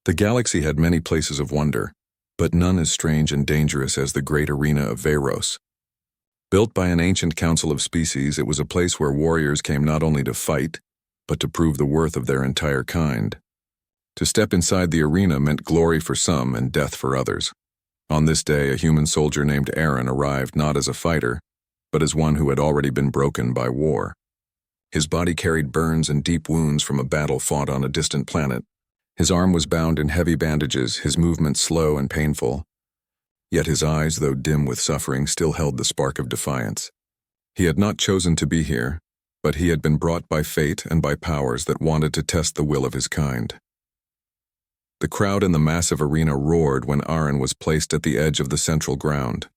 The galaxy had many places of wonder, but none as strange and dangerous as the great arena of Veyros. Built by an ancient council of species, it was a place where warriors came not only to fight, but to prove the worth of their entire kind. To step inside the arena meant glory for some and death for others. On this day, a human soldier named Aaron arrived not as a fighter, but as one who had already been broken by war. His body carried burns and deep wounds from a battle fought on a distant planet. His arm was bound in heavy bandages, his movements slow and painful. Yet his eyes, though dim with suffering, still held the spark of defiance. He had not chosen to be here, but he had been brought by fate and by powers that wanted to test the will of his kind. The crowd in the massive arena roared when Aaron was placed at the edge of the central ground.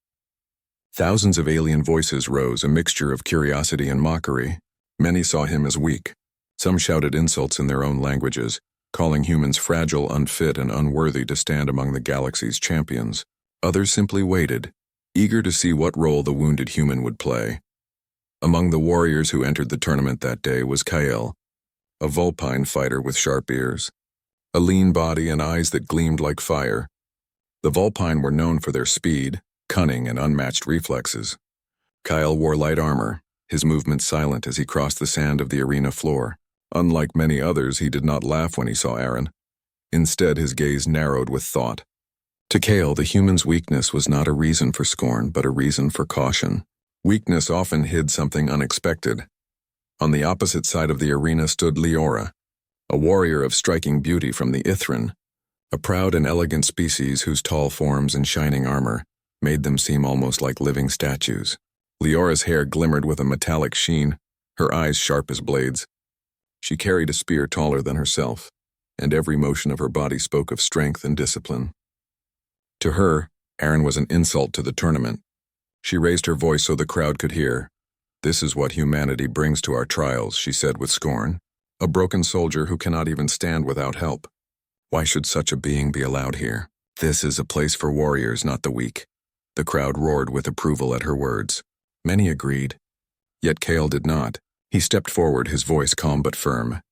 Thousands of alien voices rose, a mixture of curiosity and mockery. Many saw him as weak. Some shouted insults in their own languages, calling humans fragile, unfit, and unworthy to stand among the galaxy's champions. Others simply waited, eager to see what role the wounded human would play. Among the warriors who entered the tournament that day was Kael, a Vulpine fighter with sharp ears, a lean body and eyes that gleamed like fire. The Vulpine were known for their speed, cunning, and unmatched reflexes. Kael wore light armor, his movements silent as he crossed the sand of the arena floor. Unlike many others, he did not laugh when he saw Aaron. Instead, his gaze narrowed with thought. To Kael, the human's weakness was not a reason for scorn, but a reason for caution. Weakness often hid something unexpected. On the opposite side of the arena stood Leora, a warrior of striking beauty from the Ithran, a proud and elegant species whose tall forms and shining armor made them seem almost like living statues. Leora's hair glimmered with a metallic sheen, her eyes sharp as blades. She carried a spear taller than herself, and every motion of her body spoke of strength and discipline. To her, Aaron was an insult to the tournament. She raised her voice so the crowd could hear. "This is what humanity brings to our trials," she said with scorn. "A broken soldier who cannot even stand without help. Why should such a being be allowed here? This is a place for warriors, not the weak." The crowd roared with approval at her words. Many agreed. Yet Kael did not. He stepped forward, his voice calm but firm.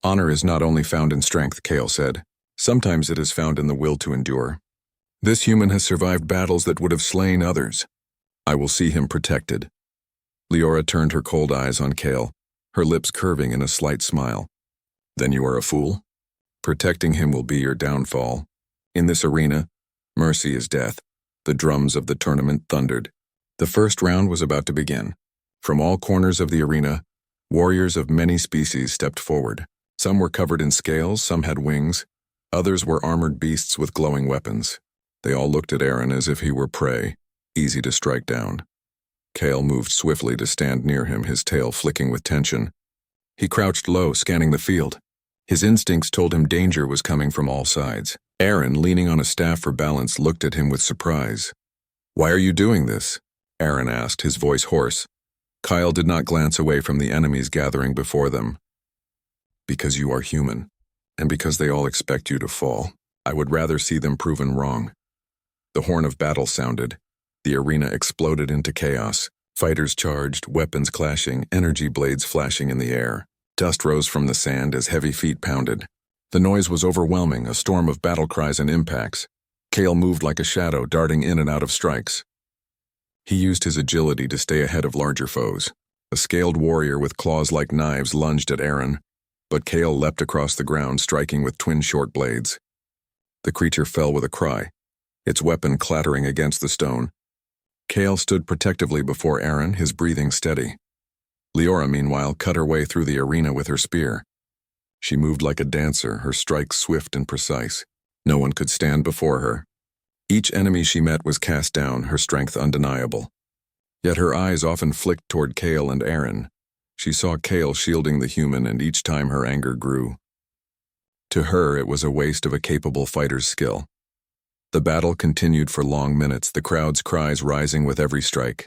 "Honor is not only found in strength," Kael said. "Sometimes it is found in the will to endure. This human has survived battles that would have slain others. I will see him protected." Leora turned her cold eyes on Kael, her lips curving in a slight smile. "Then you are a fool? Protecting him will be your downfall. In this arena, mercy is death." The drums of the tournament thundered. The first round was about to begin. From all corners of the arena, warriors of many species stepped forward. Some were covered in scales, some had wings, others were armored beasts with glowing weapons. They all looked at Aaron as if he were prey, easy to strike down. Kael moved swiftly to stand near him, his tail flicking with tension. He crouched low, scanning the field. His instincts told him danger was coming from all sides. Aaron, leaning on a staff for balance, looked at him with surprise. "Why are you doing this?" Aaron asked, his voice hoarse. Kael did not glance away from the enemies gathering before them. "Because you are human, and because they all expect you to fall. I would rather see them proven wrong." The horn of battle sounded. The arena exploded into chaos. Fighters charged, weapons clashing, energy blades flashing in the air. Dust rose from the sand as heavy feet pounded. The noise was overwhelming, a storm of battle cries and impacts. Kael moved like a shadow, darting in and out of strikes. He used his agility to stay ahead of larger foes. A scaled warrior with claws like knives lunged at Aaron, but Kael leapt across the ground, striking with twin short blades. The creature fell with a cry, its weapon clattering against the stone. Kael stood protectively before Aaron, his breathing steady. Leora, meanwhile, cut her way through the arena with her spear. She moved like a dancer, her strikes swift and precise. No one could stand before her. Each enemy she met was cast down, her strength undeniable. Yet her eyes often flicked toward Kael and Aaron. She saw Kael shielding the human, and each time her anger grew. To her, it was a waste of a capable fighter's skill. The battle continued for long minutes, the crowd's cries rising with every strike.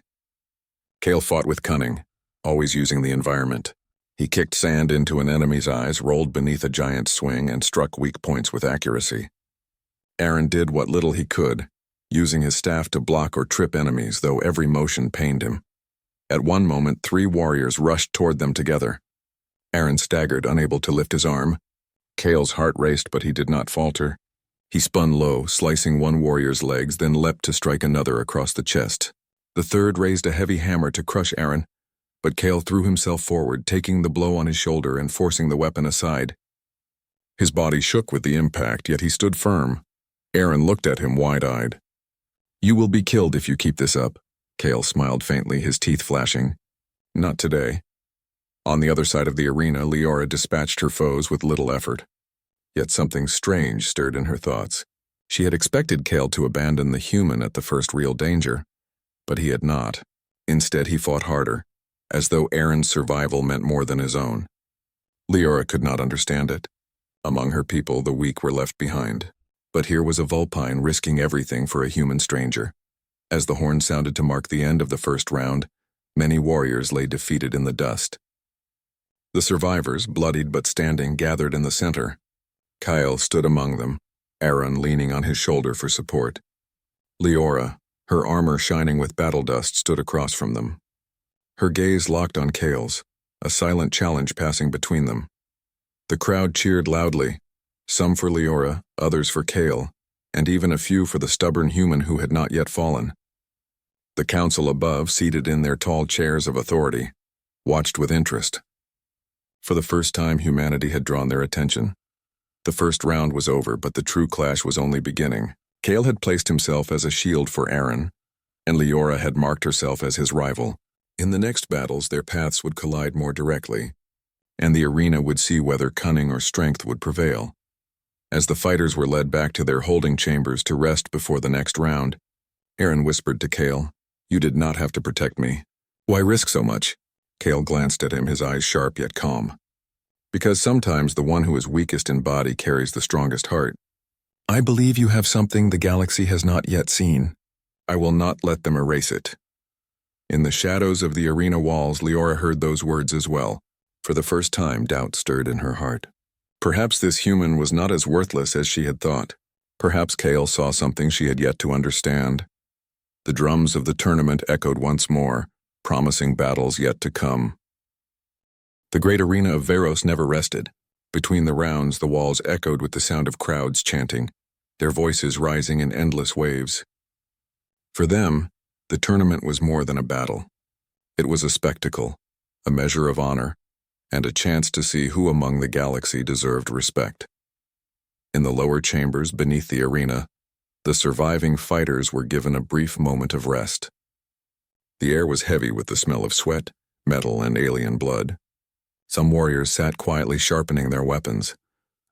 Kael fought with cunning, always using the environment. He kicked sand into an enemy's eyes, rolled beneath a giant's swing, and struck weak points with accuracy. Aaron did what little he could, using his staff to block or trip enemies, though every motion pained him. At one moment, 3 warriors rushed toward them together. Aaron staggered, unable to lift his arm. Kale's heart raced, but he did not falter. He spun low, slicing one warrior's legs, then leapt to strike another across the chest. The third raised a heavy hammer to crush Aaron, but Kale threw himself forward, taking the blow on his shoulder and forcing the weapon aside. His body shook with the impact, yet he stood firm. Aaron looked at him wide-eyed. "You will be killed if you keep this up." Kale smiled faintly, his teeth flashing. "Not today." On the other side of the arena, Leora dispatched her foes with little effort. Yet something strange stirred in her thoughts. She had expected Kale to abandon the human at the first real danger, but he had not. Instead, he fought harder, as though Aaron's survival meant more than his own. Leora could not understand it. Among her people, the weak were left behind. But here was a Vulpine risking everything for a human stranger. As the horn sounded to mark the end of the first round, many warriors lay defeated in the dust. The survivors, bloodied but standing, gathered in the center. Kyle stood among them, Aaron leaning on his shoulder for support. Leora, her armor shining with battle dust, stood across from them. Her gaze locked on Kale's, a silent challenge passing between them. The crowd cheered loudly, some for Leora, others for Kale, and even a few for the stubborn human who had not yet fallen. The council above, seated in their tall chairs of authority, watched with interest. For the first time, humanity had drawn their attention. The first round was over, but the true clash was only beginning. Kale had placed himself as a shield for Aaron, and Leora had marked herself as his rival. In the next battles, their paths would collide more directly, and the arena would see whether cunning or strength would prevail. As the fighters were led back to their holding chambers to rest before the next round, Aaron whispered to Kale, "You did not have to protect me. Why risk so much?" Kale glanced at him, his eyes sharp yet calm. "Because sometimes the one who is weakest in body carries the strongest heart. I believe you have something the galaxy has not yet seen. I will not let them erase it." In the shadows of the arena walls, Leora heard those words as well. For the first time, doubt stirred in her heart. Perhaps this human was not as worthless as she had thought. Perhaps Kale saw something she had yet to understand. The drums of the tournament echoed once more, promising battles yet to come. The great arena of Varos never rested. Between the rounds, the walls echoed with the sound of crowds chanting, their voices rising in endless waves. For them, the tournament was more than a battle. It was a spectacle, a measure of honor, and a chance to see who among the galaxy deserved respect. In the lower chambers beneath the arena, the surviving fighters were given a brief moment of rest. The air was heavy with the smell of sweat, metal, and alien blood. Some warriors sat quietly sharpening their weapons.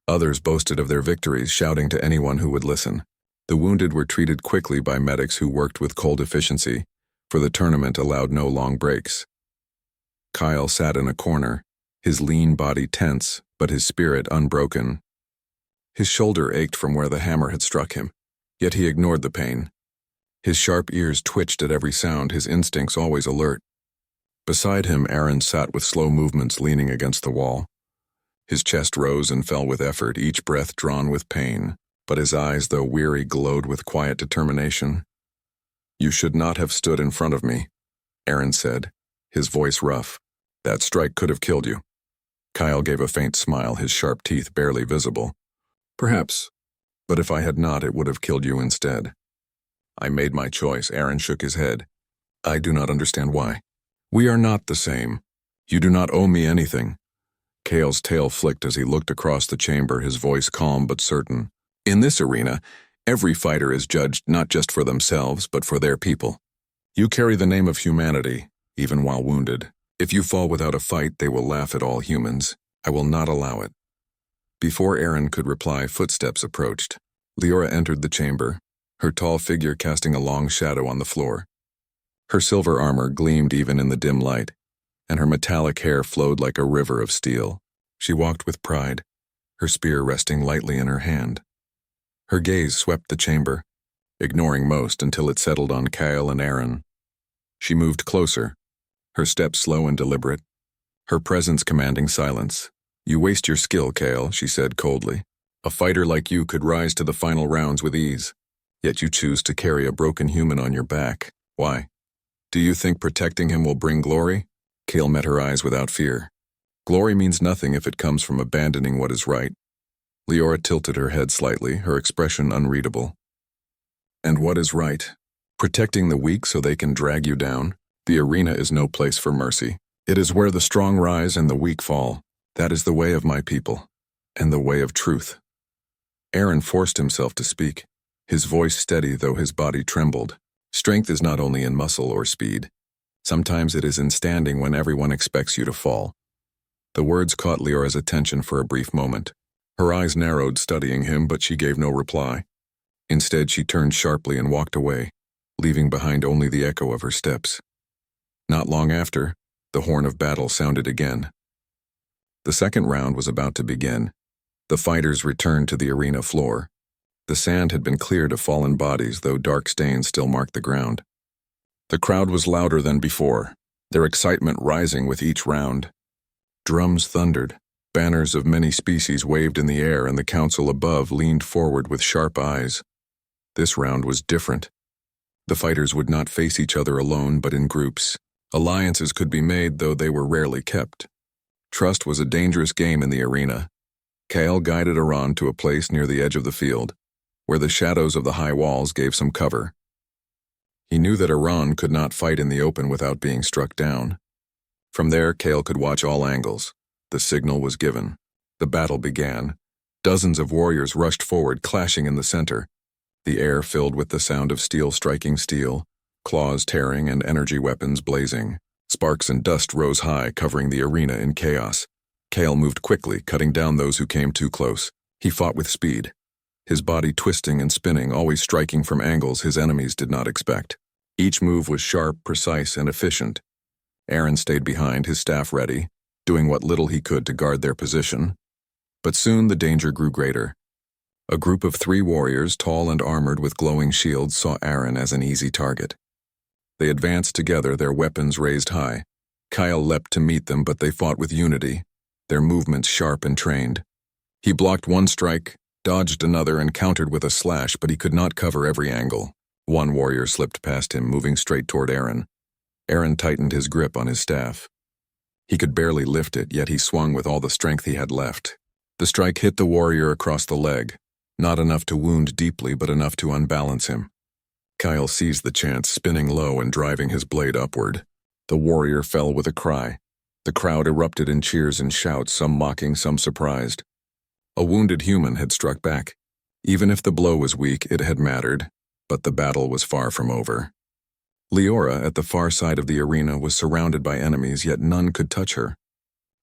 Others boasted of their victories, shouting to anyone who would listen. The wounded were treated quickly by medics who worked with cold efficiency, for the tournament allowed no long breaks. Kyle sat in a corner, his lean body tense, but his spirit unbroken. His shoulder ached from where the hammer had struck him, yet he ignored the pain. His sharp ears twitched at every sound, his instincts always alert. Beside him, Aaron sat with slow movements, leaning against the wall. His chest rose and fell with effort, each breath drawn with pain, but his eyes, though weary, glowed with quiet determination. "You should not have stood in front of me," Aaron said, his voice rough. "That strike could have killed you." Kyle gave a faint smile, his sharp teeth barely visible. "Perhaps, but if I had not, it would have killed you instead." "I made my choice," Aaron shook his head. "I do not understand why." "We are not the same. You do not owe me anything." Kale's tail flicked as he looked across the chamber, his voice calm but certain. "In this arena, every fighter is judged not just for themselves, but for their people. You carry the name of humanity, even while wounded. If you fall without a fight, they will laugh at all humans. I will not allow it." Before Aaron could reply, footsteps approached. Leora entered the chamber, her tall figure casting a long shadow on the floor. Her silver armor gleamed even in the dim light, and her metallic hair flowed like a river of steel. She walked with pride, her spear resting lightly in her hand. Her gaze swept the chamber, ignoring most until it settled on Kyle and Aaron. She moved closer, her steps slow and deliberate, her presence commanding silence. "You waste your skill, Kale," she said coldly. "A fighter like you could rise to the final rounds with ease. Yet you choose to carry a broken human on your back. Why? Do you think protecting him will bring glory?" Kale met her eyes without fear. "Glory means nothing if it comes from abandoning what is right. Leora tilted her head slightly, her expression unreadable. And what is right? Protecting the weak so they can drag you down? The arena is no place for mercy. It is where the strong rise and the weak fall. That is the way of my people, and the way of truth. Aaron forced himself to speak, his voice steady though his body trembled. Strength is not only in muscle or speed. Sometimes it is in standing when everyone expects you to fall. The words caught Leora's attention for a brief moment. Her eyes narrowed, studying him, but she gave no reply. Instead, she turned sharply and walked away, leaving behind only the echo of her steps. Not long after, the horn of battle sounded again. The second round was about to begin. The fighters returned to the arena floor. The sand had been cleared of fallen bodies, though dark stains still marked the ground. The crowd was louder than before, their excitement rising with each round. Drums thundered, banners of many species waved in the air, and the council above leaned forward with sharp eyes. This round was different. The fighters would not face each other alone, but in groups. Alliances could be made, though they were rarely kept. Trust was a dangerous game in the arena. Kale guided Aran to a place near the edge of the field, where the shadows of the high walls gave some cover. He knew that Aran could not fight in the open without being struck down. From there, Kale could watch all angles. The signal was given. The battle began. Dozens of warriors rushed forward, clashing in the center. The air filled with the sound of steel striking steel, claws tearing and energy weapons blazing. Sparks and dust rose high, covering the arena in chaos. Kale moved quickly, cutting down those who came too close. He fought with speed, his body twisting and spinning, always striking from angles his enemies did not expect. Each move was sharp, precise, and efficient. Aaron stayed behind, his staff ready, doing what little he could to guard their position. But soon the danger grew greater. A group of 3 warriors, tall and armored with glowing shields, saw Aaron as an easy target. They advanced together, their weapons raised high. Kyle leapt to meet them, but they fought with unity, their movements sharp and trained. He blocked one strike, dodged another, and countered with a slash, but he could not cover every angle. One warrior slipped past him, moving straight toward Aaron. Aaron tightened his grip on his staff. He could barely lift it, yet he swung with all the strength he had left. The strike hit the warrior across the leg, not enough to wound deeply, but enough to unbalance him. Kyle seized the chance, spinning low and driving his blade upward. The warrior fell with a cry. The crowd erupted in cheers and shouts, some mocking, some surprised. A wounded human had struck back. Even if the blow was weak, it had mattered, but the battle was far from over. Leora, at the far side of the arena, was surrounded by enemies, yet none could touch her.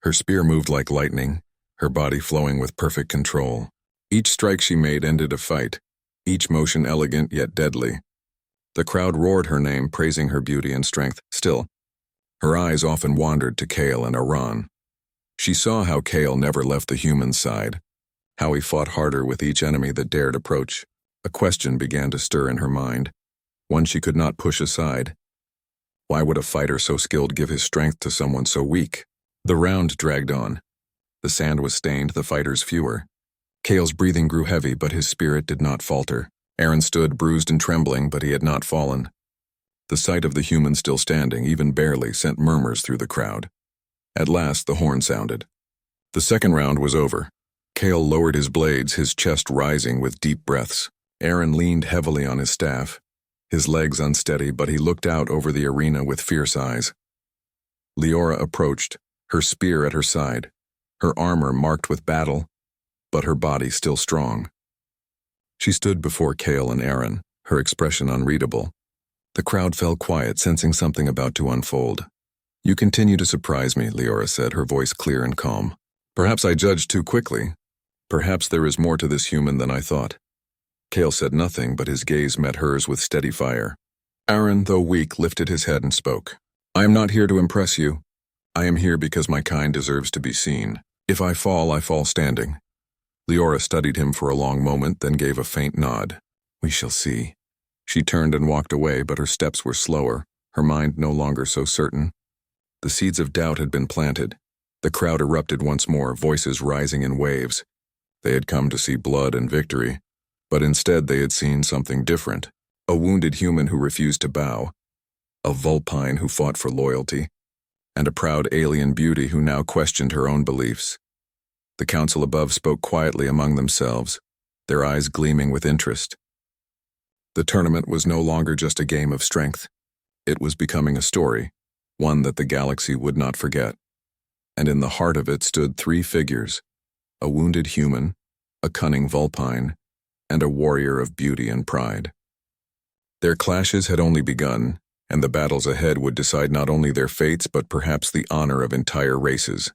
Her spear moved like lightning, her body flowing with perfect control. Each strike she made ended a fight, each motion elegant yet deadly. The crowd roared her name, praising her beauty and strength. Still, her eyes often wandered to Kale and Aran. She saw how Kale never left the human side, how he fought harder with each enemy that dared approach. A question began to stir in her mind, one she could not push aside. Why would a fighter so skilled give his strength to someone so weak? The round dragged on. The sand was stained, the fighters fewer. Kale's breathing grew heavy, but his spirit did not falter. Aaron stood, bruised and trembling, but he had not fallen. The sight of the human still standing, even barely, sent murmurs through the crowd. At last, the horn sounded. The second round was over. Kale lowered his blades, his chest rising with deep breaths. Aaron leaned heavily on his staff, his legs unsteady, but he looked out over the arena with fierce eyes. Leora approached, her spear at her side, her armor marked with battle, but her body still strong. She stood before Kale and Aaron, her expression unreadable. The crowd fell quiet, sensing something about to unfold. "You continue to surprise me," Leora said, her voice clear and calm. "Perhaps I judged too quickly. Perhaps there is more to this human than I thought." Kale said nothing, but his gaze met hers with steady fire. Aaron, though weak, lifted his head and spoke. "I am not here to impress you. I am here because my kind deserves to be seen. If I fall standing." Leora studied him for a long moment, then gave a faint nod. "We shall see." She turned and walked away, but her steps were slower, her mind no longer so certain. The seeds of doubt had been planted. The crowd erupted once more, voices rising in waves. They had come to see blood and victory, but instead they had seen something different. A wounded human who refused to bow, a Vulpine who fought for loyalty, and a proud alien beauty who now questioned her own beliefs. The council above spoke quietly among themselves, their eyes gleaming with interest. The tournament was no longer just a game of strength. It was becoming a story, one that the galaxy would not forget. And in the heart of it stood three figures: a wounded human, a cunning Vulpine, and a warrior of beauty and pride. Their clashes had only begun, and the battles ahead would decide not only their fates but perhaps the honor of entire races.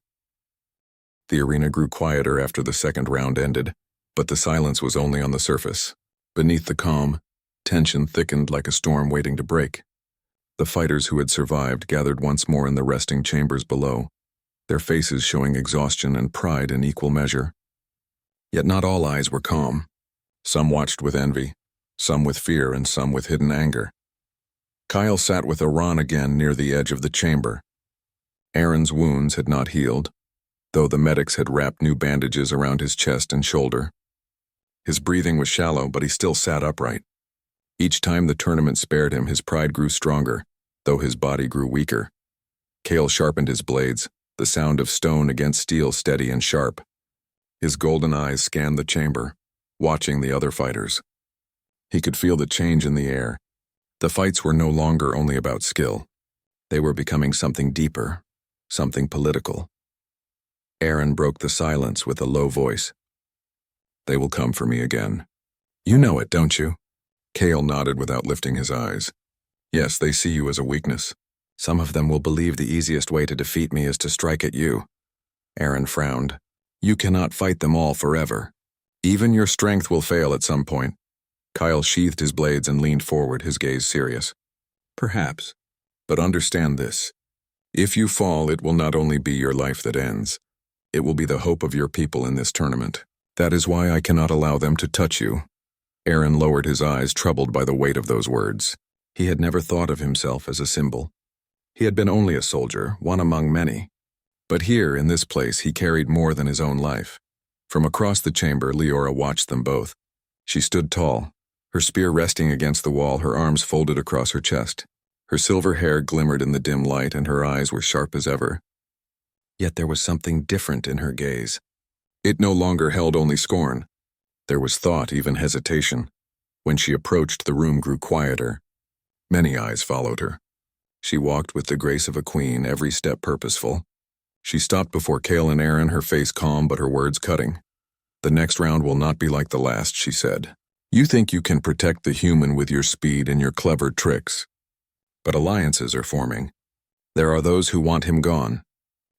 The arena grew quieter after the second round ended, but the silence was only on the surface. Beneath the calm, tension thickened like a storm waiting to break. The fighters who had survived gathered once more in the resting chambers below, their faces showing exhaustion and pride in equal measure. Yet not all eyes were calm. Some watched with envy, some with fear, and some with hidden anger. Kyle sat with Aran again near the edge of the chamber. Aaron's wounds had not healed, though the medics had wrapped new bandages around his chest and shoulder. His breathing was shallow, but he still sat upright. Each time the tournament spared him, his pride grew stronger, though his body grew weaker. Kale sharpened his blades, the sound of stone against steel steady and sharp. His golden eyes scanned the chamber, watching the other fighters. He could feel the change in the air. The fights were no longer only about skill. They were becoming something deeper, something political. Aaron broke the silence with a low voice. "They will come for me again. You know it, don't you?" Kale nodded without lifting his eyes. "Yes, they see you as a weakness. Some of them will believe the easiest way to defeat me is to strike at you." Aaron frowned. "You cannot fight them all forever. Even your strength will fail at some point." Kyle sheathed his blades and leaned forward, his gaze serious. "Perhaps. But understand this. If you fall, it will not only be your life that ends. It will be the hope of your people in this tournament. That is why I cannot allow them to touch you." Aaron lowered his eyes, troubled by the weight of those words. He had never thought of himself as a symbol. He had been only a soldier, one among many. But here, in this place, he carried more than his own life. From across the chamber, Leora watched them both. She stood tall, her spear resting against the wall, her arms folded across her chest. Her silver hair glimmered in the dim light, and her eyes were sharp as ever. Yet there was something different in her gaze. It no longer held only scorn. There was thought, even hesitation. When she approached, the room grew quieter. Many eyes followed her. She walked with the grace of a queen, every step purposeful. She stopped before Kale and Aaron, her face calm but her words cutting. "The next round will not be like the last," she said. "You think you can protect the human with your speed and your clever tricks. But alliances are forming. There are those who want him gone.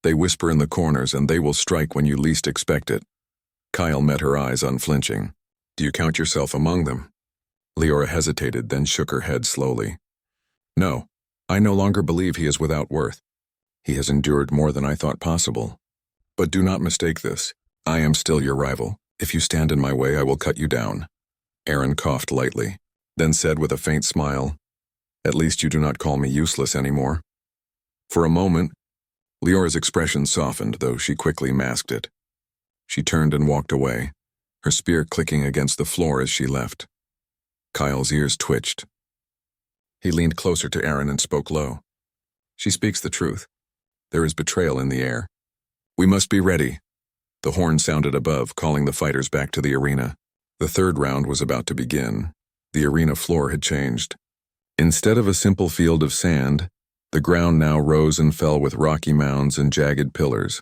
They whisper in the corners, and they will strike when you least expect it." Kyle met her eyes, unflinching. "Do you count yourself among them?" Leora hesitated, then shook her head slowly. "No, I no longer believe he is without worth. He has endured more than I thought possible. But do not mistake this. I am still your rival. If you stand in my way, I will cut you down." Aaron coughed lightly, then said with a faint smile, "At least you do not call me useless anymore." For a moment, Leora's expression softened, though she quickly masked it. She turned and walked away, her spear clicking against the floor as she left. Kyle's ears twitched. He leaned closer to Aaron and spoke low. "She speaks the truth. There is betrayal in the air. We must be ready." The horn sounded above, calling the fighters back to the arena. The third round was about to begin. The arena floor had changed. Instead of a simple field of sand, the ground now rose and fell with rocky mounds and jagged pillars.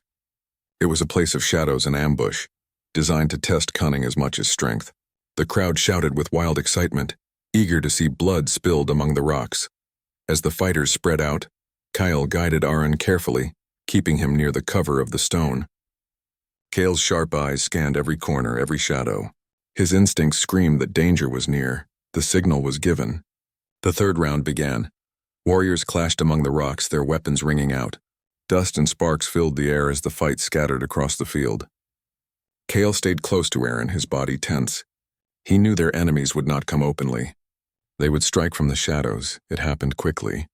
It was a place of shadows and ambush, designed to test cunning as much as strength. The crowd shouted with wild excitement, eager to see blood spilled among the rocks. As the fighters spread out, Kyle guided Aaron carefully, keeping him near the cover of the stone. Kale's sharp eyes scanned every corner, every shadow. His instincts screamed that danger was near. The signal was given. The third round began. Warriors clashed among the rocks, their weapons ringing out. Dust and sparks filled the air as the fight scattered across the field. Kale stayed close to Aaron, his body tense. He knew their enemies would not come openly. They would strike from the shadows. It happened quickly.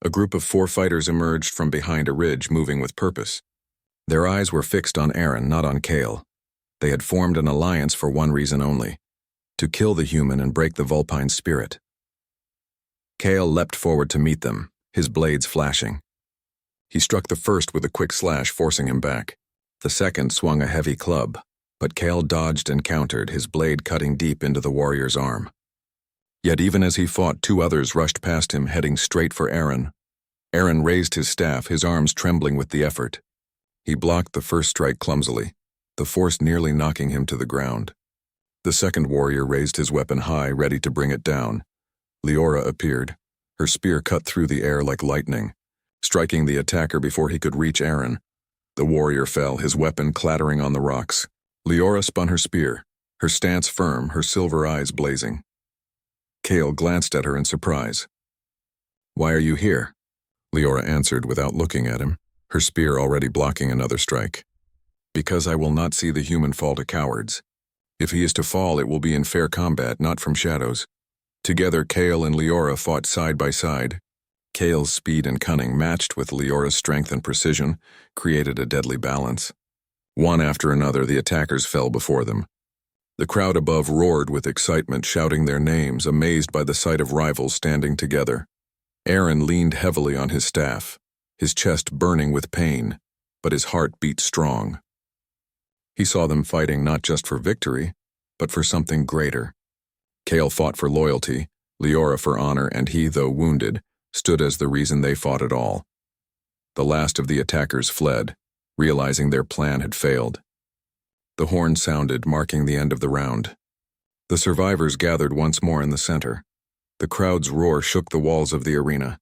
A group of 4 fighters emerged from behind a ridge, moving with purpose. Their eyes were fixed on Aaron, not on Kale. They had formed an alliance for one reason only: to kill the human and break the Vulpine spirit. Kale leapt forward to meet them, his blades flashing. He struck the first with a quick slash, forcing him back. The second swung a heavy club, but Kale dodged and countered, his blade cutting deep into the warrior's arm. Yet even as he fought, two others rushed past him, heading straight for Aaron. Aaron raised his staff, his arms trembling with the effort. He blocked the first strike clumsily, the force nearly knocking him to the ground. The second warrior raised his weapon high, ready to bring it down. Leora appeared. Her spear cut through the air like lightning, striking the attacker before he could reach Aaron. The warrior fell, his weapon clattering on the rocks. Leora spun her spear, her stance firm, her silver eyes blazing. Kale glanced at her in surprise. "Why are you here?" Leora answered without looking at him, her spear already blocking another strike. "Because I will not see the human fall to cowards. If he is to fall, it will be in fair combat, not from shadows." Together, Kale and Leora fought side by side. Kale's speed and cunning, matched with Leora's strength and precision, created a deadly balance. One after another, the attackers fell before them. The crowd above roared with excitement, shouting their names, amazed by the sight of rivals standing together. Aaron leaned heavily on his staff, his chest burning with pain, but his heart beat strong. He saw them fighting not just for victory, but for something greater. Kale fought for loyalty, Leora for honor, and he, though wounded, stood as the reason they fought at all. The last of the attackers fled, realizing their plan had failed. The horn sounded, marking the end of the round. The survivors gathered once more in the center. The crowd's roar shook the walls of the arena.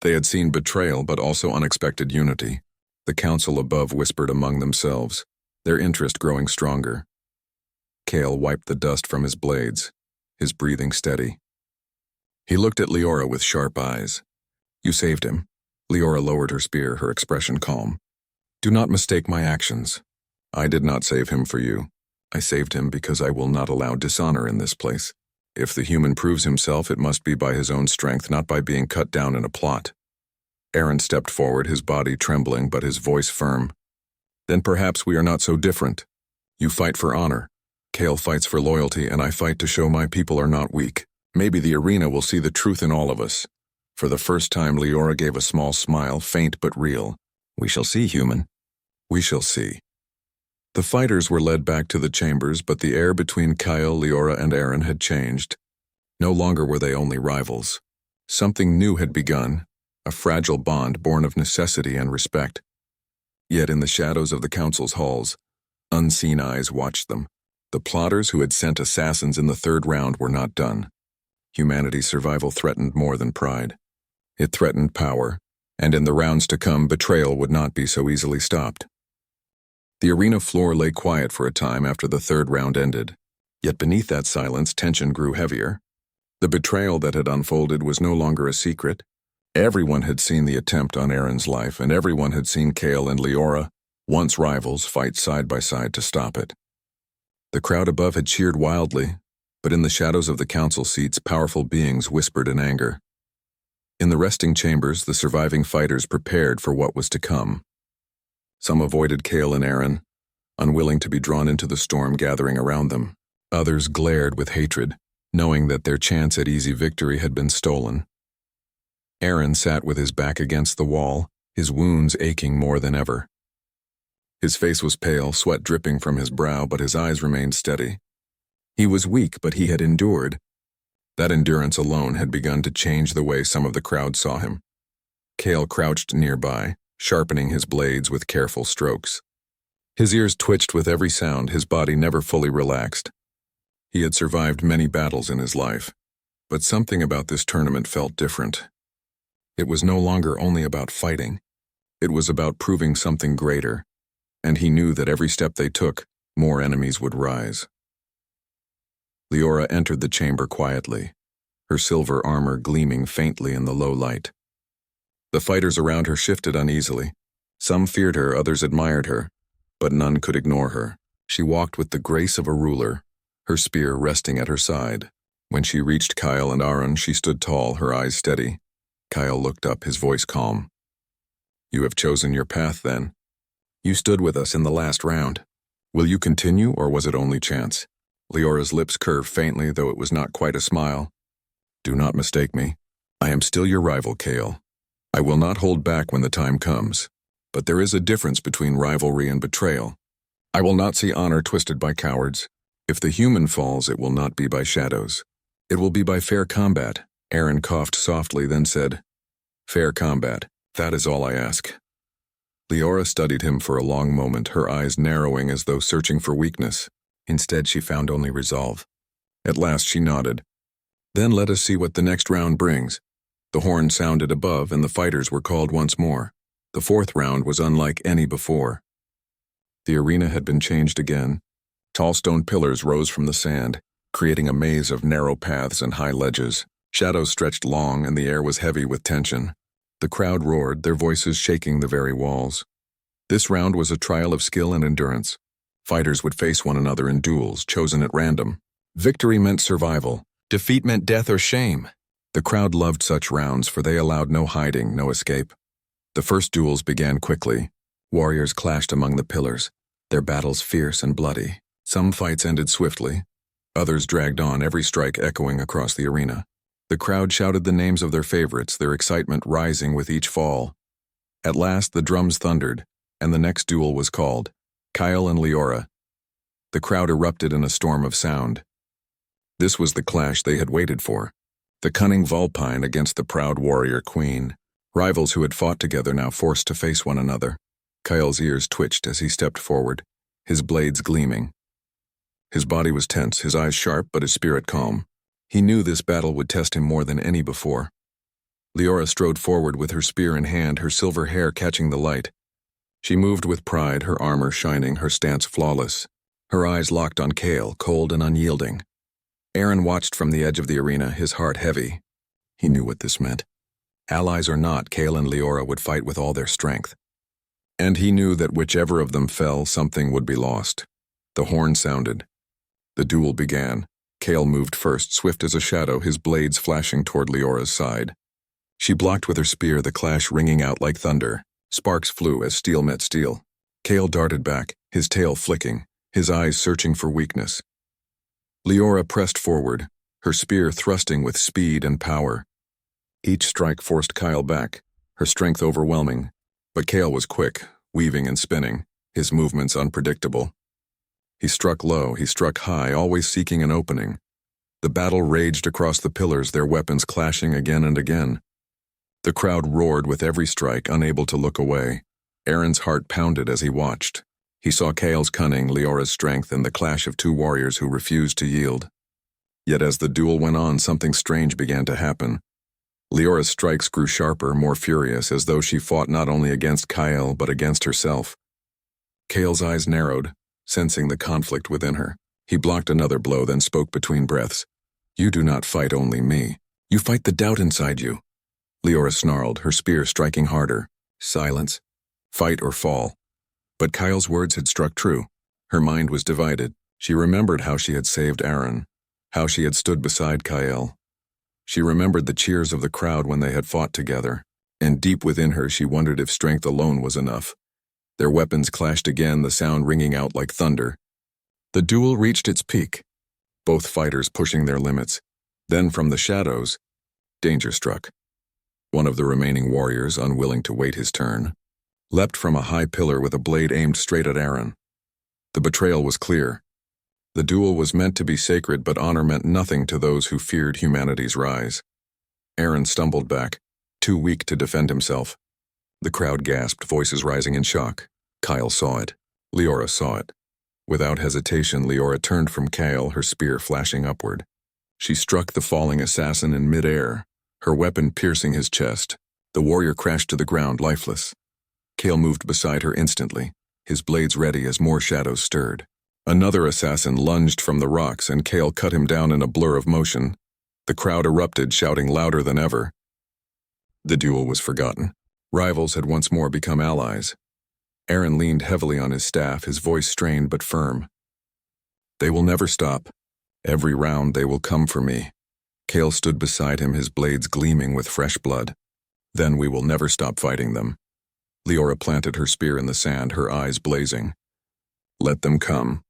They had seen betrayal, but also unexpected unity. The council above whispered among themselves, their interest growing stronger. Kale wiped the dust from his blades, his breathing steady. He looked at Leora with sharp eyes. "You saved him." Leora lowered her spear, her expression calm. "Do not mistake my actions. I did not save him for you. I saved him because I will not allow dishonor in this place. If the human proves himself, it must be by his own strength, not by being cut down in a plot." Aaron stepped forward, his body trembling but his voice firm. "Then perhaps we are not so different. You fight for honor. Kale fights for loyalty, and I fight to show my people are not weak. Maybe the arena will see the truth in all of us." For the first time, Leora gave a small smile, faint but real. "We shall see, human. We shall see." The fighters were led back to the chambers, but the air between Kyle, Leora, and Aaron had changed. No longer were they only rivals. Something new had begun, a fragile bond born of necessity and respect. Yet in the shadows of the council's halls, unseen eyes watched them. The plotters who had sent assassins in the third round were not done. Humanity's survival threatened more than pride. It threatened power, and in the rounds to come, betrayal would not be so easily stopped. The arena floor lay quiet for a time after the third round ended. Yet beneath that silence, tension grew heavier. The betrayal that had unfolded was no longer a secret. Everyone had seen the attempt on Aaron's life, and everyone had seen Kale and Leora, once rivals, fight side by side to stop it. The crowd above had cheered wildly, but in the shadows of the council seats, powerful beings whispered in anger. In the resting chambers, the surviving fighters prepared for what was to come. Some avoided Kale and Aaron, unwilling to be drawn into the storm gathering around them. Others glared with hatred, knowing that their chance at easy victory had been stolen. Aaron sat with his back against the wall, his wounds aching more than ever. His face was pale, sweat dripping from his brow, but his eyes remained steady. He was weak, but he had endured. That endurance alone had begun to change the way some of the crowd saw him. Kale crouched nearby, sharpening his blades with careful strokes. His ears twitched with every sound, his body never fully relaxed. He had survived many battles in his life, but something about this tournament felt different. It was no longer only about fighting. It was about proving something greater, and he knew that every step they took, more enemies would rise. Leora entered the chamber quietly, her silver armor gleaming faintly in the low light. The fighters around her shifted uneasily. Some feared her, others admired her, but none could ignore her. She walked with the grace of a ruler, her spear resting at her side. When she reached Kyle and Aaron, she stood tall, her eyes steady. Kyle looked up, his voice calm. "You have chosen your path, then. You stood with us in the last round. Will you continue, or was it only chance?" Leora's lips curved faintly, though it was not quite a smile. "Do not mistake me. I am still your rival, Kale. I will not hold back when the time comes, But there is a difference between rivalry and betrayal. I will not see honor twisted by cowards. If the human falls, it will not be by shadows. It will be by fair combat. Aaron coughed softly, then said, "Fair combat, that is all I ask." Leora studied him for a long moment, her eyes narrowing as though searching for weakness. Instead, she found only resolve. At last she nodded. "Then let us see what the next round brings." The horn sounded above, and the fighters were called once more. The fourth round was unlike any before. The arena had been changed again. Tall stone pillars rose from the sand, creating a maze of narrow paths and high ledges. Shadows stretched long, and the air was heavy with tension. The crowd roared, their voices shaking the very walls. This round was a trial of skill and endurance. Fighters would face one another in duels, chosen at random. Victory meant survival. Defeat meant death or shame. The crowd loved such rounds, for they allowed no hiding, no escape. The first duels began quickly. Warriors clashed among the pillars, their battles fierce and bloody. Some fights ended swiftly. Others dragged on, every strike echoing across the arena. The crowd shouted the names of their favorites, their excitement rising with each fall. At last, the drums thundered, and the next duel was called. Kyle and Leora. The crowd erupted in a storm of sound. This was the clash they had waited for. The cunning Vulpine against the proud warrior queen. Rivals who had fought together now forced to face one another. Kyle's ears twitched as he stepped forward, his blades gleaming. His body was tense, his eyes sharp, but his spirit calm. He knew this battle would test him more than any before. Leora strode forward with her spear in hand, her silver hair catching the light. She moved with pride, her armor shining, her stance flawless. Her eyes locked on Kale, cold and unyielding. Aaron watched from the edge of the arena, his heart heavy. He knew what this meant. Allies or not, Kale and Leora would fight with all their strength. And he knew that whichever of them fell, something would be lost. The horn sounded. The duel began. Kale moved first, swift as a shadow, his blades flashing toward Leora's side. She blocked with her spear, the clash ringing out like thunder. Sparks flew as steel met steel. Kale darted back, his tail flicking, his eyes searching for weakness. Leora pressed forward, her spear thrusting with speed and power. Each strike forced Kyle back, her strength overwhelming. But Kale was quick, weaving and spinning, his movements unpredictable. He struck low, he struck high, always seeking an opening. The battle raged across the pillars, their weapons clashing again and again. The crowd roared with every strike, unable to look away. Aaron's heart pounded as he watched. He saw Kale's cunning, Leora's strength, and the clash of two warriors who refused to yield. Yet as the duel went on, something strange began to happen. Leora's strikes grew sharper, more furious, as though she fought not only against Kyle, but against herself. Kale's eyes narrowed, sensing the conflict within her. He blocked another blow, then spoke between breaths. "You do not fight only me. You fight the doubt inside you." Leora snarled, her spear striking harder. Silence. Fight or fall. But Kyle's words had struck true. Her mind was divided. She remembered how she had saved Aaron, how she had stood beside Kyle. She remembered the cheers of the crowd when they had fought together, and deep within her she wondered if strength alone was enough. Their weapons clashed again, the sound ringing out like thunder. The duel reached its peak, both fighters pushing their limits. Then from the shadows, danger struck. One of the remaining warriors, unwilling to wait his turn, leapt from a high pillar with a blade aimed straight at Aaron. The betrayal was clear. The duel was meant to be sacred, but honor meant nothing to those who feared humanity's rise. Aaron stumbled back, too weak to defend himself. The crowd gasped, voices rising in shock. Kyle saw it. Leora saw it. Without hesitation, Leora turned from Kyle, her spear flashing upward. She struck the falling assassin in midair, her weapon piercing his chest. The warrior crashed to the ground, lifeless. Kale moved beside her instantly, his blades ready as more shadows stirred. Another assassin lunged from the rocks, and Kale cut him down in a blur of motion. The crowd erupted, shouting louder than ever. The duel was forgotten. Rivals had once more become allies. Aaron leaned heavily on his staff, his voice strained but firm. "They will never stop. Every round they will come for me." Kale stood beside him, his blades gleaming with fresh blood. "Then we will never stop fighting them." Leora planted her spear in the sand, her eyes blazing. "Let them come.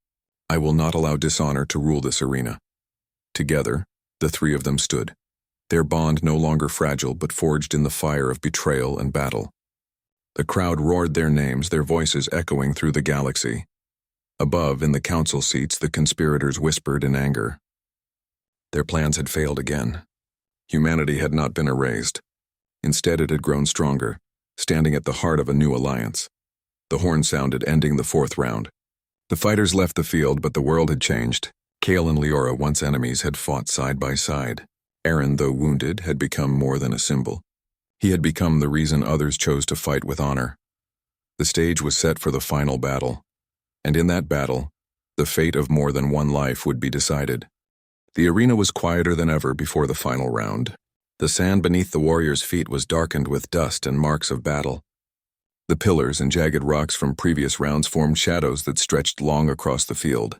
I will not allow dishonor to rule this arena." Together, the three of them stood, their bond no longer fragile but forged in the fire of betrayal and battle. The crowd roared their names, their voices echoing through the galaxy. Above, in the council seats, the conspirators whispered in anger. Their plans had failed again. Humanity had not been erased. Instead, it had grown stronger, standing at the heart of a new alliance. The horn sounded, ending the fourth round. The fighters left the field, but the world had changed. Kale and Leora, once enemies, had fought side by side. Aaron, though wounded, had become more than a symbol. He had become the reason others chose to fight with honor. The stage was set for the final battle, and in that battle, the fate of more than one life would be decided. The arena was quieter than ever before the final round. The sand beneath the warriors' feet was darkened with dust and marks of battle. The pillars and jagged rocks from previous rounds formed shadows that stretched long across the field.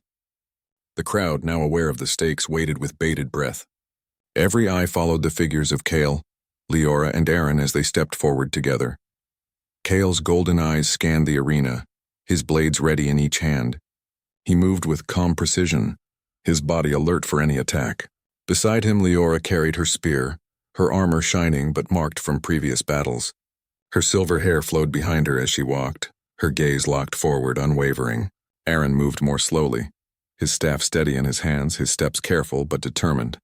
The crowd, now aware of the stakes, waited with bated breath. Every eye followed the figures of Kale, Leora, and Aaron as they stepped forward together. Kale's golden eyes scanned the arena, his blades ready in each hand. He moved with calm precision, his body alert for any attack. Beside him, Leora carried her spear, her armor shining but marked from previous battles. Her silver hair flowed behind her as she walked, her gaze locked forward, unwavering. Aaron moved more slowly, his staff steady in his hands, his steps careful but determined.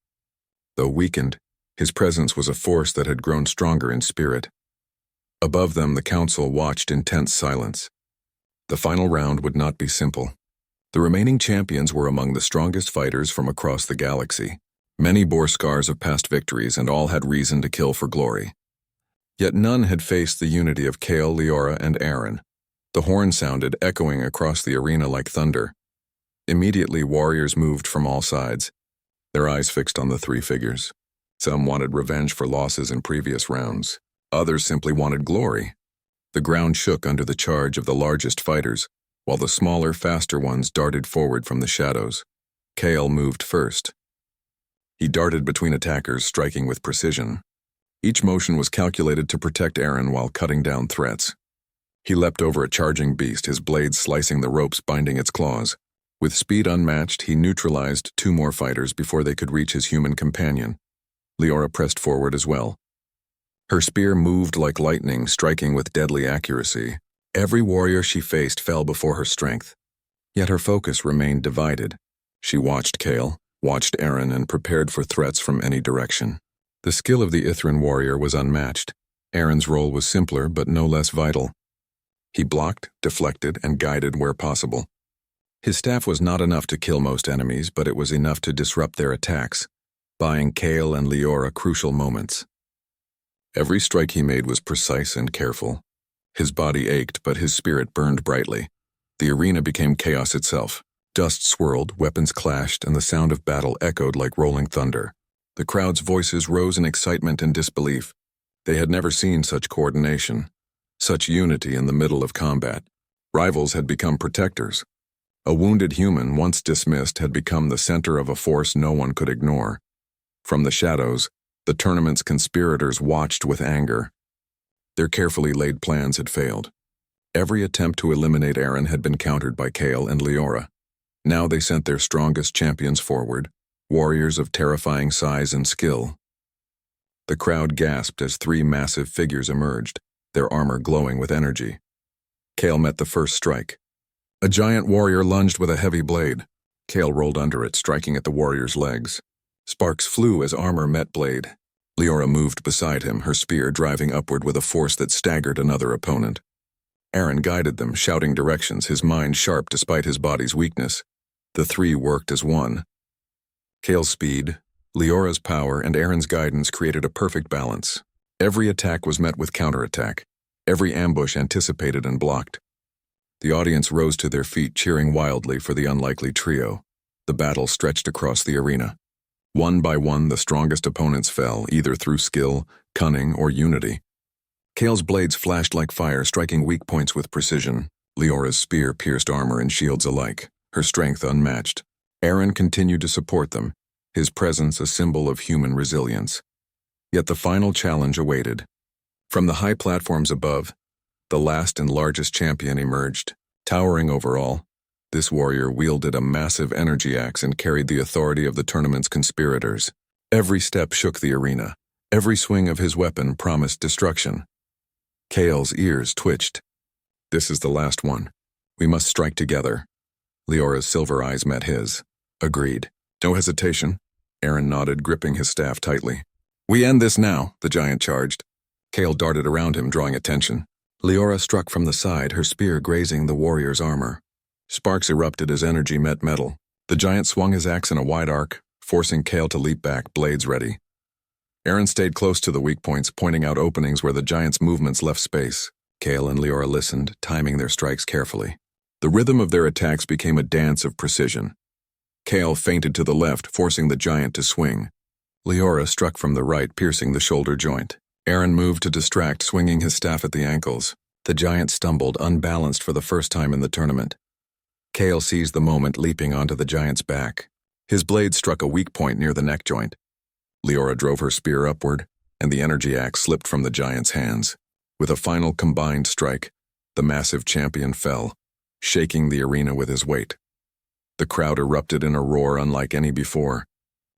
Though weakened, his presence was a force that had grown stronger in spirit. Above them, the council watched in tense silence. The final round would not be simple. The remaining champions were among the strongest fighters from across the galaxy. Many bore scars of past victories, and all had reason to kill for glory. Yet none had faced the unity of Kale, Leora, and Aaron. The horn sounded, echoing across the arena like thunder. Immediately, warriors moved from all sides, their eyes fixed on the three figures. Some wanted revenge for losses in previous rounds. Others simply wanted glory. The ground shook under the charge of the largest fighters, while the smaller, faster ones darted forward from the shadows. Kale moved first. He darted between attackers, striking with precision. Each motion was calculated to protect Aaron while cutting down threats. He leapt over a charging beast, his blades slicing the ropes binding its claws. With speed unmatched, he neutralized two more fighters before they could reach his human companion. Leora pressed forward as well. Her spear moved like lightning, striking with deadly accuracy. Every warrior she faced fell before her strength. Yet her focus remained divided. She watched Kale, watched Aaron, and prepared for threats from any direction. The skill of the Ithran warrior was unmatched. Aaron's role was simpler but no less vital. He blocked, deflected, and guided where possible. His staff was not enough to kill most enemies, but it was enough to disrupt their attacks, buying Kale and Leora crucial moments. Every strike he made was precise and careful. His body ached, but his spirit burned brightly. The arena became chaos itself. Dust swirled, weapons clashed, and the sound of battle echoed like rolling thunder. The crowd's voices rose in excitement and disbelief. They had never seen such coordination, such unity in the middle of combat. Rivals had become protectors. A wounded human, once dismissed, had become the center of a force no one could ignore. From the shadows, the tournament's conspirators watched with anger. Their carefully laid plans had failed. Every attempt to eliminate Aaron had been countered by Kale and Leora. Now they sent their strongest champions forward, warriors of terrifying size and skill. The crowd gasped as three massive figures emerged, their armor glowing with energy. Kale met the first strike. A giant warrior lunged with a heavy blade. Kale rolled under it, striking at the warrior's legs. Sparks flew as armor met blade. Leora moved beside him, her spear driving upward with a force that staggered another opponent. Aaron guided them, shouting directions, his mind sharp despite his body's weakness. The three worked as one. Kale's speed, Leora's power, and Aaron's guidance created a perfect balance. Every attack was met with counterattack. Every ambush anticipated and blocked. The audience rose to their feet, cheering wildly for the unlikely trio. The battle stretched across the arena. One by one, the strongest opponents fell, either through skill, cunning, or unity. Kale's blades flashed like fire, striking weak points with precision. Leora's spear pierced armor and shields alike, her strength unmatched. Aaron continued to support them, his presence a symbol of human resilience. Yet the final challenge awaited. From the high platforms above, the last and largest champion emerged. Towering over all, this warrior wielded a massive energy axe and carried the authority of the tournament's conspirators. Every step shook the arena. Every swing of his weapon promised destruction. Kale's ears twitched. This is the last one. We must strike together. Leora's silver eyes met his. Agreed. No hesitation. Aaron nodded, gripping his staff tightly. We end this now, the giant charged. Kale darted around him, drawing attention. Leora struck from the side, her spear grazing the warrior's armor. Sparks erupted as energy met metal. The giant swung his axe in a wide arc, forcing Kale to leap back, blades ready. Aaron stayed close to the weak points, pointing out openings where the giant's movements left space. Kale and Leora listened, timing their strikes carefully. The rhythm of their attacks became a dance of precision. Kale feinted to the left, forcing the giant to swing. Leora struck from the right, piercing the shoulder joint. Aaron moved to distract, swinging his staff at the ankles. The giant stumbled, unbalanced for the first time in the tournament. Kale seized the moment, leaping onto the giant's back. His blade struck a weak point near the neck joint. Leora drove her spear upward, and the energy axe slipped from the giant's hands. With a final combined strike, the massive champion fell, shaking the arena with his weight. The crowd erupted in a roar unlike any before.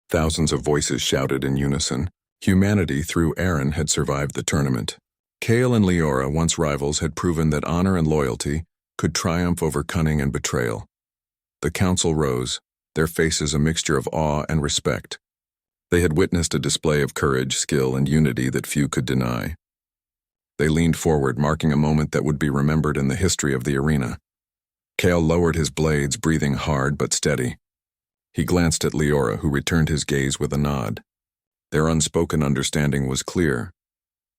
Thousands of voices shouted in unison. Humanity, through Aaron, had survived the tournament. Kale and Leora, once rivals, had proven that honor and loyalty could triumph over cunning and betrayal. The council rose, their faces a mixture of awe and respect. They had witnessed a display of courage, skill, and unity that few could deny. They leaned forward, marking a moment that would be remembered in the history of the arena. Kale lowered his blades, breathing hard but steady. He glanced at Leora, who returned his gaze with a nod. Their unspoken understanding was clear.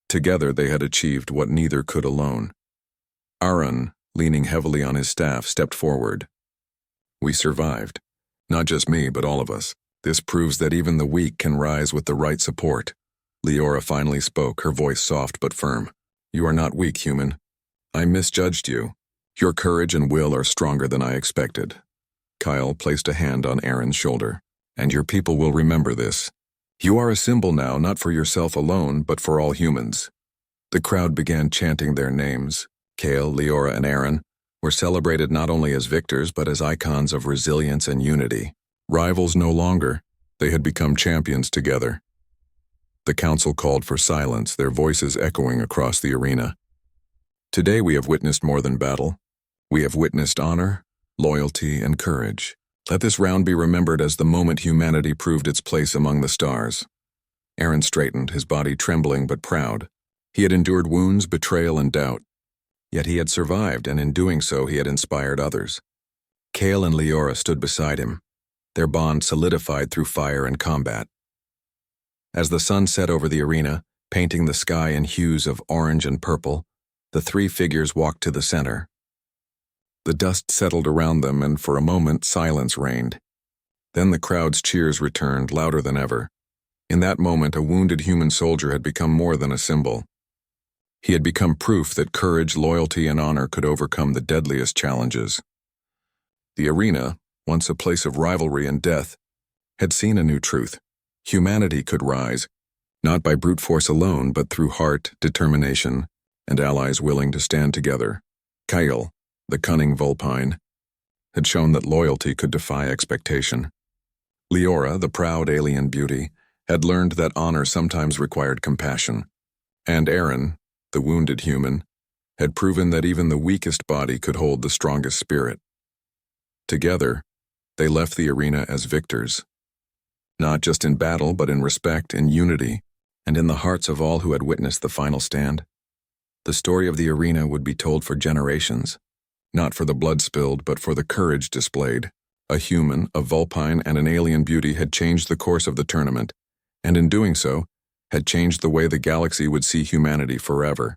Together they had achieved what neither could alone. Aaron, leaning heavily on his staff, stepped forward. We survived. Not just me, but all of us. This proves that even the weak can rise with the right support. Leora finally spoke, her voice soft but firm. You are not weak, human. I misjudged you. Your courage and will are stronger than I expected. Kyle placed a hand on Aaron's shoulder. And your people will remember this. You are a symbol now, not for yourself alone, but for all humans. The crowd began chanting their names. Kale, Leora, and Aaron were celebrated not only as victors, but as icons of resilience and unity. Rivals no longer, they had become champions together. The council called for silence, their voices echoing across the arena. Today we have witnessed more than battle. We have witnessed honor, loyalty, and courage. Let this round be remembered as the moment humanity proved its place among the stars. Aaron straightened, his body trembling but proud. He had endured wounds, betrayal, and doubt. Yet he had survived, and in doing so he had inspired others. Kale and Leora stood beside him, their bond solidified through fire and combat. As the sun set over the arena, painting the sky in hues of orange and purple, the three figures walked to the center. The dust settled around them, and for a moment silence reigned. Then the crowd's cheers returned, louder than ever. In that moment, a wounded human soldier had become more than a symbol. He had become proof that courage, loyalty, and honor could overcome the deadliest challenges. The arena, once a place of rivalry and death, had seen a new truth. Humanity could rise, not by brute force alone, but through heart, determination, and allies willing to stand together. Kyle, the cunning Vulpine, had shown that loyalty could defy expectation. Leora, the proud alien beauty, had learned that honor sometimes required compassion. And Aaron, the wounded human, had proven that even the weakest body could hold the strongest spirit. Together, they left the arena as victors. Not just in battle, but in respect, in unity, and in the hearts of all who had witnessed the final stand. The story of the arena would be told for generations. Not for the blood spilled, but for the courage displayed. A human, a Vulpine, and an alien beauty had changed the course of the tournament, and in doing so, had changed the way the galaxy would see humanity forever.